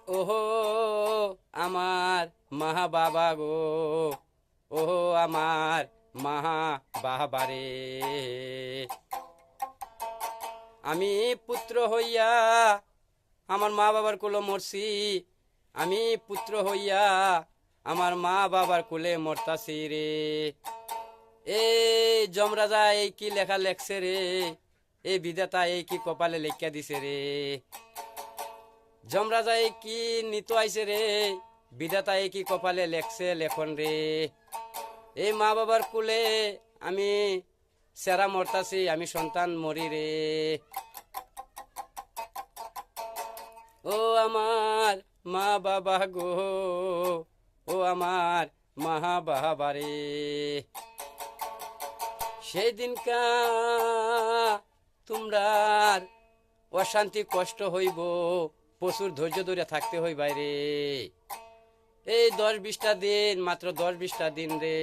ওহো আমার মহা বাবা গো, ওহো আমার মহা বাবা রে, আমি পুত্র হইয়া আমার মা বাবার কোলে মরছি, আমি পুত্র হইয়া আমার মা বাবার কোলে মরতাছি রে। এই যমরাজা এই কি লেখা লেখছে রে, এই বিধাতা এই কি কপালে লেখা দিছে রে, যমরাজা এই কি নিত আইছে রে, বিধাতা এই কি কপালে লেখছে লেখন রে। এই মা বাবার কোলে আমি সেরা মরতাছি, আমি সন্তান মরি রে। ও আমার মা বাবা গো, ও আমার মহা বাবা রে, সেই দিনকা তোমরার অশান্তি কষ্ট হইব, প্রচুর ধৈর্য ধরে থাকতে হই বাইরে। এই 10-20টা দিন, মাত্র 10-20টা দিন রে।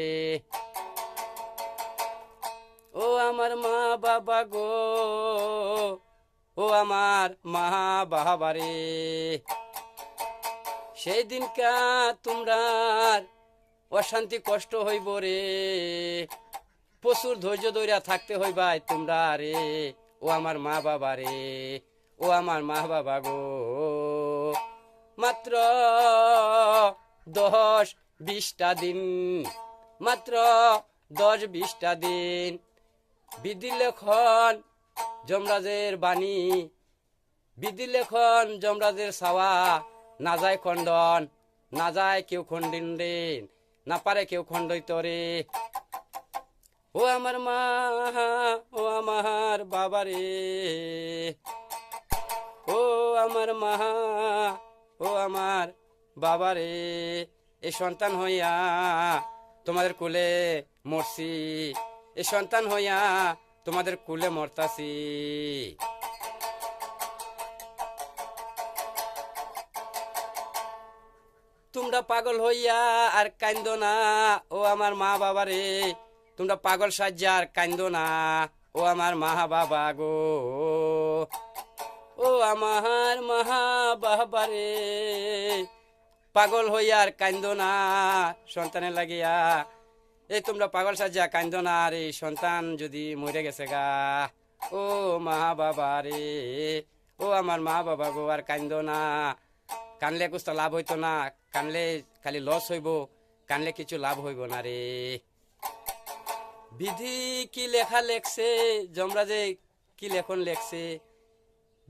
ও আমার মা বাবা গো, ও আমার মা বাবা রে, সেই দিনকা তোমরার অশান্তি কষ্ট হইব রে, প্রচুর ধৈর্য ধরে থাকতে হইবাই তোমরা রে। ও আমার মা বাবা রে, ও আমার মা বাবা গো, মাত্র 10-20টা দিন, মাত্র 10-20টা দিন। বিধি লেখন যমরাজের বাণী, বিধি লেখন যমরাজের ছাওয়া, না যায় খণ্ডন, না যায় কেউ খণ্ডিন রে, না পারে কেউ খণ্ডিত রে। ও আমার মা, ও আমার বাবা রে, ও আমার মা, ও আমার বাবা রে, এই সন্তান হইয়া তোমাদের কোলে মরছি, এই সন্তান হইয়া তোমাদের কোলে মরতাছি। তোমরা পাগল হইয়া আর কান্দো না, ও আমার মা বাবা রে, তোমরা পাগল সাজ্জা আর কান্দো না, ও আমার মা বাবা গো, ও আমার মহা বাবা রে, পাগল হইয়া আর কান্দো না সন্তানের লাগিয়া। এই তোমরা পাগল সাজ্জা কান্দো না রে, সন্তান যদি মরে গেছে গা। ও মা বাবা রে, ও আমার মা বাবা গো, আর কান্দো না, কানলে কুছ তো লাভ হইতো না, কানলে খালি লস হইব, কানলে কিছু লাভ হইব না রে। বিধি কি লেখা লেখছে, যমরাজে কি লেখন লেখছে,